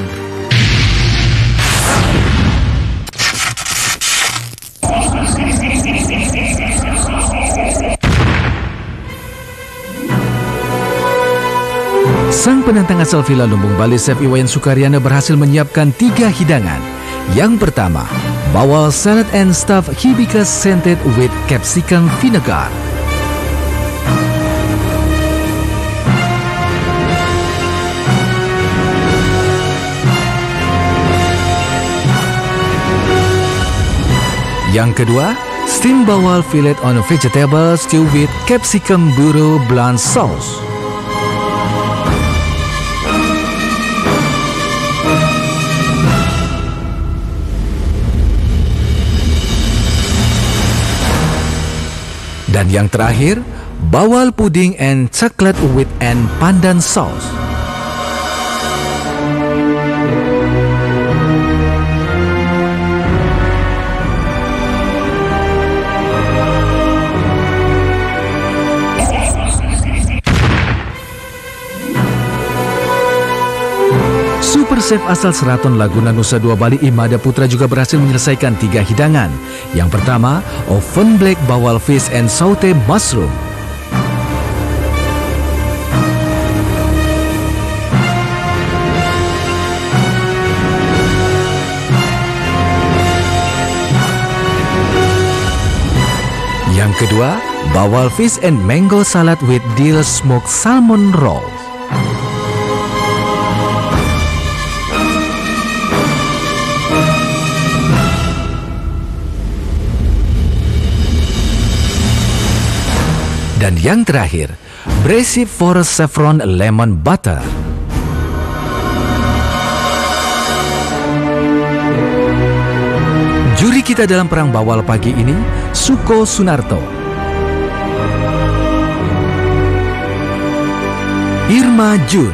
S1: Sang penantang asal Villa Lumbung, Bali, Chef Iwayan Sukaryana berhasil menyiapkan 3 hidangan. Yang pertama, bawal salad and stuff hibiscus scented with capsicum vinegar. Yang kedua, steamed bawal fillet on a vegetable stew with capsicum burro blanc sauce. Dan yang terakhir, bawal pudding and chocolate with and pandan sauce. Super Chef asal Sheraton Laguna Nusa Dua Bali, Imade Putra juga berhasil menyelesaikan 3 hidangan. Yang pertama, oven black bawal fish and saute mushroom. Yang kedua, bawal fish and mango salad with dill smoked salmon roll. Dan yang terakhir, Braised Forest Saffron Lemon Butter. Juri kita dalam perang bawal pagi ini, Suko Sunarto, Irma Jun,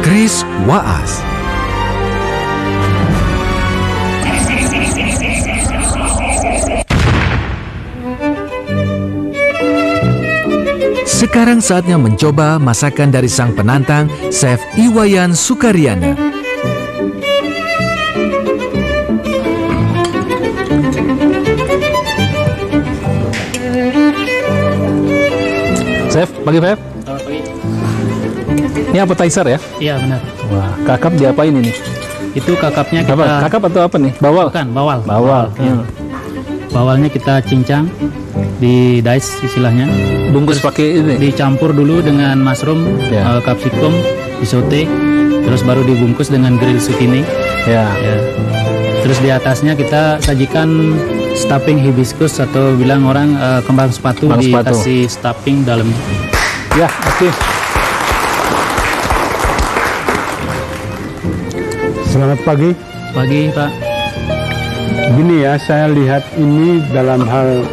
S1: Chris Waas, Sekarang saatnya mencoba masakan dari sang penantang, Chef Iwayan Sukaryana.
S11: Chef, pagi Chef.
S6: Selamat pagi.
S11: Ini appetizer ya?
S6: Iya benar.
S11: Wah, kakap diapain ini?
S6: Itu kakapnya kita.
S11: Apa? Kakap atau apa nih? Bawal?
S6: Bukan, bawal.
S11: Bawal.
S6: Ya. Bawalnya kita cincang, di dice istilahnya.
S11: Bungkus pakai ini?
S6: Dicampur dulu dengan mushroom,
S11: Ya.
S6: capsicum, disote, terus baru dibungkus dengan grill zucchini.
S11: Ya.
S6: Ya. Terus di atasnya kita sajikan stuffing hibiscus atau bilang orang kembang sepatu, dikasih stuffing dalamnya.
S11: Ya, oke.
S12: Selamat pagi.
S6: Pagi, Pak.
S12: Gini ya, saya lihat ini dalam hal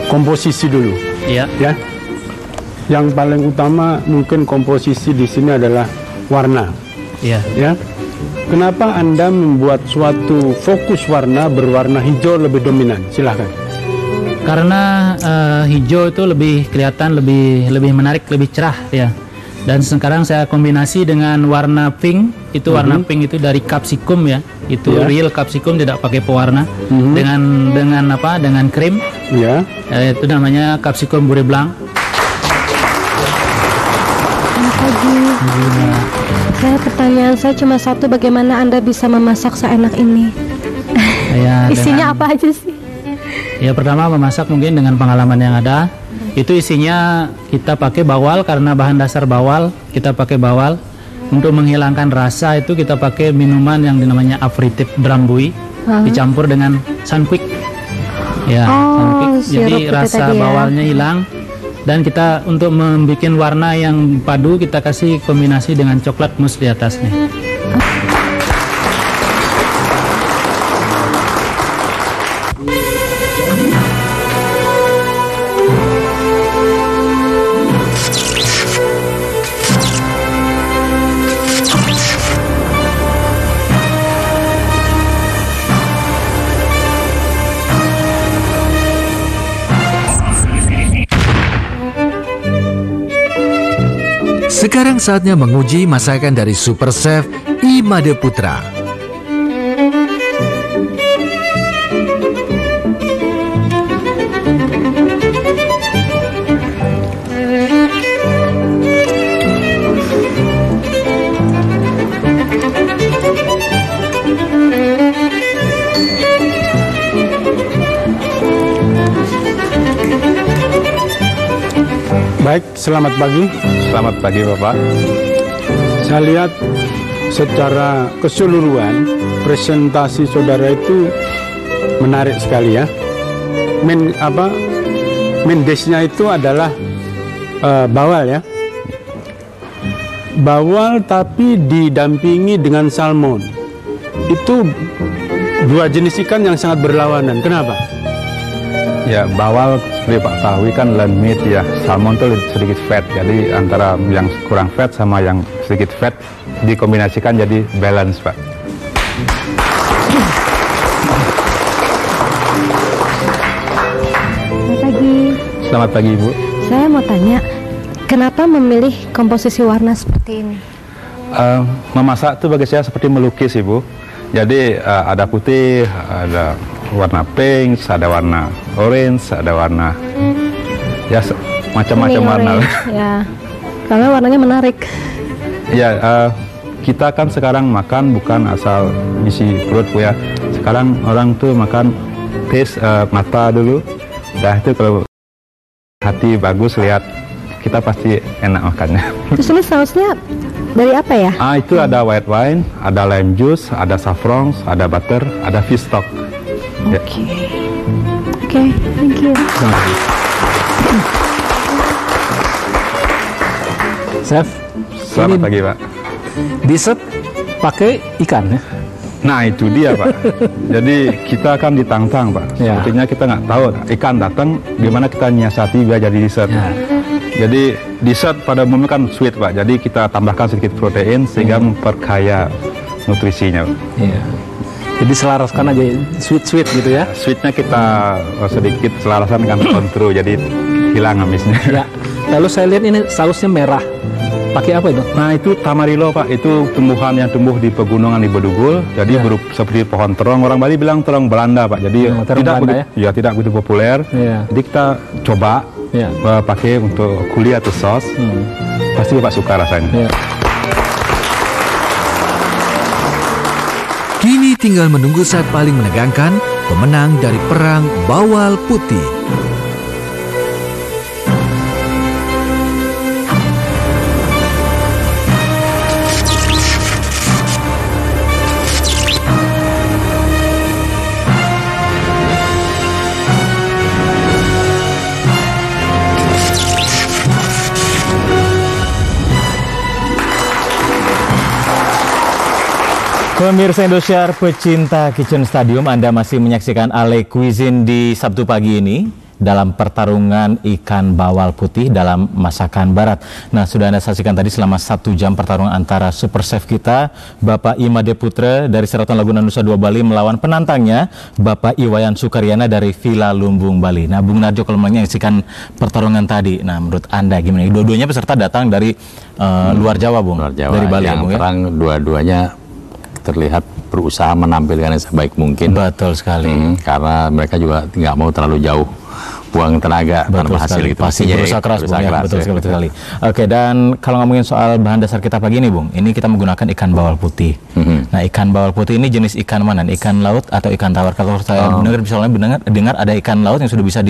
S12: komposisi dulu.
S6: Iya.
S12: Ya. Yang paling utama mungkin komposisi di sini adalah warna.
S6: Iya.
S12: Ya. Kenapa Anda membuat suatu fokus warna berwarna hijau lebih dominan? Silahkan.
S6: Karena hijau itu lebih kelihatan, lebih menarik, lebih cerah ya. Dan sekarang saya kombinasi dengan warna pink. Itu warna pink itu dari capsicum ya. Itu real capsicum, tidak pakai pewarna. Dengan apa? Dengan krim.
S12: Ya.
S6: Itu namanya capsicum Bure Blanc.
S3: Selamat pagi. Pertanyaan saya cuma satu, bagaimana Anda bisa memasak seenak ini?
S6: Ya,
S3: Isinya apa aja sih?
S6: Ya, pertama memasak mungkin dengan pengalaman yang ada. Itu isinya kita pakai bawal, karena bahan dasar bawal, kita pakai bawal. Untuk menghilangkan rasa itu kita pakai minuman yang dinamanya Afritip Brambui, dicampur dengan Sunquick. Ya, Sunquick. Jadi rasa bawalnya hilang. Dan kita untuk membuat warna yang padu, kita kasih kombinasi dengan coklat mousse di atasnya.
S1: Sekarang saatnya menguji masakan dari Super Chef Imade Putra.
S12: Baik, selamat pagi.
S7: Selamat pagi Bapak.
S12: Saya lihat secara keseluruhan presentasi saudara itu menarik sekali ya. Main dish-nya itu adalah bawal ya. Bawal tapi didampingi dengan salmon. Itu dua jenis ikan yang sangat berlawanan. Kenapa?
S7: Ya, bawal seperti Pak tahu kan lean meat ya. Salmon itu sedikit fat. Jadi antara yang kurang fat sama yang sedikit fat dikombinasikan jadi balance, Pak.
S3: Selamat pagi.
S7: Selamat pagi, Ibu.
S3: Saya mau tanya, kenapa memilih komposisi warna seperti ini?
S7: Memasak itu bagi saya seperti melukis, Ibu. Jadi ada putih, ada warna pink, ada warna orange, ada warna ya macam-macam warna.
S3: Ya, karena warnanya menarik.
S7: Ya, kita kan sekarang makan bukan asal isi perut Bu ya. Sekarang orang tuh makan taste mata dulu. Dah itu kalau hati bagus lihat, kita pasti enak makannya.
S3: Terus ini sausnya dari apa ya?
S7: Itu ada white wine, ada lime juice, ada saffron, ada butter, ada fish stock.
S3: Oke, thank you.
S11: Chef,
S7: Selamat pagi, Pak.
S11: dessert pakai ikan ya?
S7: Nah, itu dia, Pak. Jadi kita akan ditantang, Pak.
S11: Ya.
S7: Sepertinya kita nggak tahu ikan datang, gimana kita nyiasati biar jadi dessert.
S11: Ya.
S7: Jadi dessert pada umumnya kan sweet, Pak. Jadi kita tambahkan sedikit protein sehingga memperkaya nutrisinya, Pak.
S11: Iya. Jadi selaraskan aja sweet gitu ya?
S7: Sweetnya kita sedikit selarasan dengan kontrol, jadi hilang amisnya.
S11: Ya. Lalu saya lihat ini sausnya merah. Pakai apa itu?
S7: Nah, itu tamarillo, Pak. Itu tumbuhan yang tumbuh di pegunungan di Bedugul. Jadi seperti pohon terong. Orang Bali bilang terong Belanda, Pak. Jadi
S11: terong Belanda,
S7: tidak begitu populer.
S11: Ya.
S7: Jadi kita coba pakai untuk kuliah atau sos. Pasti Bapak suka rasanya.
S11: Ya.
S1: Kini tinggal menunggu saat paling menegangkan, pemenang dari perang bawal putih.
S2: Pemirsa Indosiar, pecinta Kitchen Stadium, Anda masih menyaksikan Ale Cuisine di Sabtu pagi ini dalam pertarungan ikan bawal putih dalam masakan barat. Nah, sudah Anda saksikan tadi selama 1 jam pertarungan antara super chef kita, Bapak Imade Putra dari Seraton Laguna Nusa Dua Bali melawan penantangnya, Bapak Iwayan Sukaryana dari Villa Lumbung Bali. Nah, Bung Narjo kalau menyaksikan pertarungan tadi, nah menurut Anda gimana? Dua-duanya peserta datang dari luar Jawa, Bung?
S4: Luar Jawa.
S2: Dari Bali,
S4: yang
S2: Bung,
S4: terang dua-duanya terlihat berusaha menampilkan yang sebaik mungkin.
S2: Betul sekali.
S4: Karena mereka juga nggak mau terlalu jauh buang tenaga tanpa hasil itu.
S2: Pasti berusaha keras, Bung, ya. Betul sekali. Oke, dan kalau ngomongin soal bahan dasar kita pagi ini, Bung, ini kita menggunakan ikan bawal putih. Nah, ikan bawal putih ini jenis ikan mana? Ikan laut atau ikan tawar? Kalau saya dengar ada ikan laut yang sudah bisa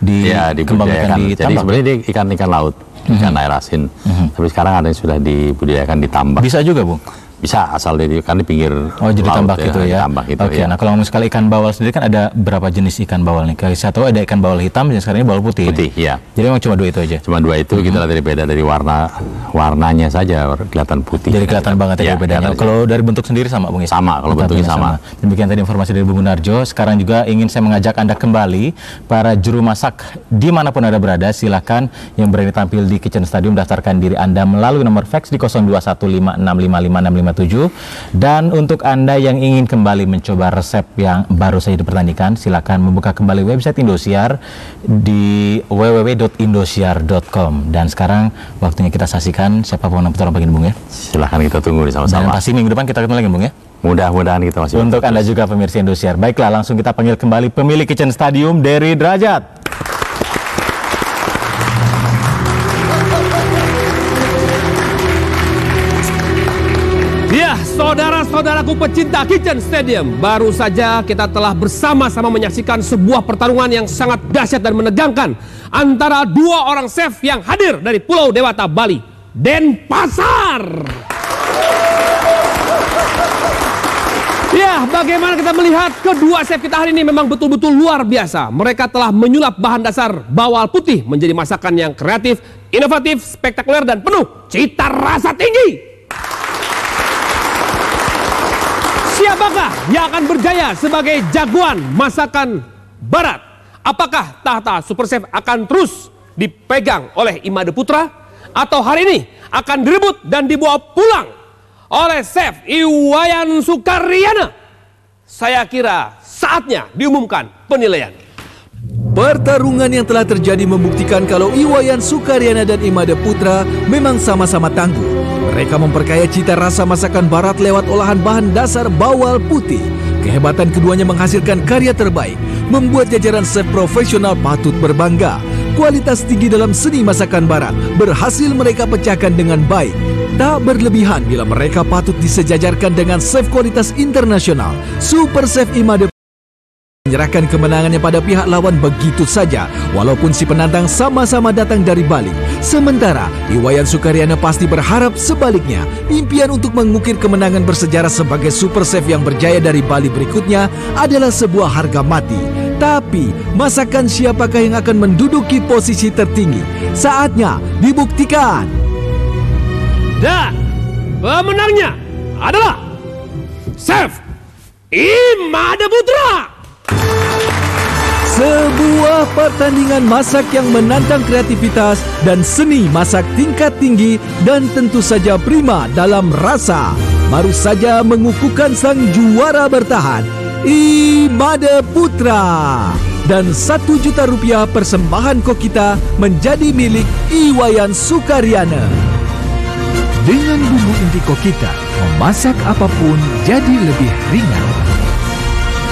S2: dikembangkan di tambak.
S4: Jadi sebenarnya dia ikan laut, ikan air asin. Tapi sekarang ada yang sudah dibudidayakan di tambak.
S2: Bisa juga, Bung?
S4: Bisa, asal dari kan di pinggir
S2: jadi tambak
S4: laut,
S2: gitu ya.
S4: Tambak gitu,
S2: Oke, nah kalau ngomong sekali ikan bawal sendiri kan ada berapa jenis ikan bawal nih? Kayak saya tahu ada ikan bawal hitam dan sekarang ini bawal putih.
S4: Iya.
S2: Jadi memang cuma 2 itu aja.
S4: Cuma 2 itu, kita lihat dari beda dari warnanya saja kelihatan putih.
S2: Jadi kelihatan banget ya beda. Nah, kalau dari bentuk sendiri sama, Bung?
S4: Sama, kalau bentuknya sama.
S2: Demikian tadi informasi dari Bung Narjo. Sekarang juga ingin saya mengajak Anda kembali, para juru masak dimanapun Anda berada, silakan yang berani tampil di Kitchen Stadium daftarkan diri Anda melalui nomor fax di 0215555657. Dan untuk Anda yang ingin kembali mencoba resep yang baru saja dipertandingkan, silakan membuka kembali website Indosiar di www.indosiar.com. Dan sekarang waktunya kita saksikan siapa pemenang putaran pagi ini, Bung, ya.
S4: Silahkan kita tunggu sama-sama.
S2: Dan pasti minggu depan kita ketemu lagi, Bung, ya.
S4: Mudah-mudahan kita masih
S2: untuk Anda juga pemirsa Indosiar. Baiklah, langsung kita panggil kembali pemilik Kitchen Stadium, Dery Derajat.
S5: Ya, saudara-saudaraku pecinta Kitchen Stadium, baru saja kita telah bersama-sama menyaksikan sebuah pertarungan yang sangat dahsyat dan menegangkan antara 2 orang chef yang hadir dari Pulau Dewata, Bali, Denpasar. Ya, bagaimana kita melihat kedua chef kita hari ini memang betul-betul luar biasa. Mereka telah menyulap bahan dasar bawal putih menjadi masakan yang kreatif, inovatif, spektakuler, dan penuh cita rasa tinggi. Siapakah yang akan berjaya sebagai jagoan masakan barat? Apakah tahta super chef akan terus dipegang oleh Imade Putra? Atau hari ini akan direbut dan dibawa pulang oleh chef Iwayan Sukaryana? Saya kira saatnya diumumkan penilaian.
S1: Pertarungan yang telah terjadi membuktikan kalau Iwayan Sukaryana dan Imade Putra memang sama-sama tangguh. Mereka memperkaya cita rasa masakan barat lewat olahan bahan dasar bawal putih. Kehebatan keduanya menghasilkan karya terbaik, membuat jajaran chef profesional patut berbangga. Kualitas tinggi dalam seni masakan barat berhasil mereka pecahkan dengan baik. Tak berlebihan bila mereka patut disejajarkan dengan chef kualitas internasional, Super Chef Imade menyerahkan kemenangannya pada pihak lawan begitu saja, walaupun si penantang sama-sama datang dari Bali. Sementara Iwayan Sukaryana pasti berharap sebaliknya. Impian untuk mengukir kemenangan bersejarah sebagai super chef yang berjaya dari Bali berikutnya adalah sebuah harga mati. Tapi masakan siapakah yang akan menduduki posisi tertinggi? Saatnya dibuktikan.
S5: Dan pemenangnya adalah Chef Imade Putra.
S1: Sebuah pertandingan masak yang menantang kreativitas dan seni masak tingkat tinggi dan tentu saja prima dalam rasa. Baru saja mengukuhkan sang juara bertahan, Imade Putra. Dan Rp1.000.000 persembahan Kokita menjadi milik Iwayan Sukaryana. Dengan bumbu inti Kokita, memasak apapun jadi lebih ringan.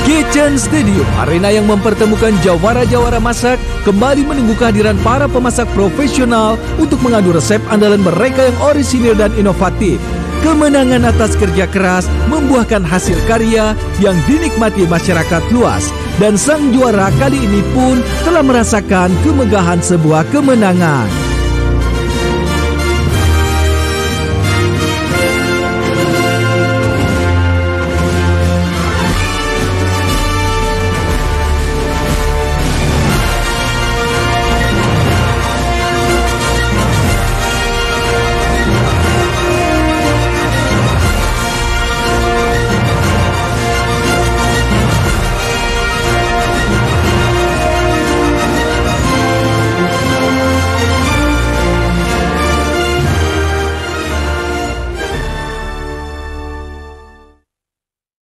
S1: Kitchen Stadium, arena yang mempertemukan jawara-jawara masak, kembali menunggu kehadiran para pemasak profesional untuk mengadu resep andalan mereka yang orisinil dan inovatif. Kemenangan atas kerja keras membuahkan hasil karya yang dinikmati masyarakat luas. Dan sang juara kali ini pun telah merasakan kemegahan sebuah kemenangan.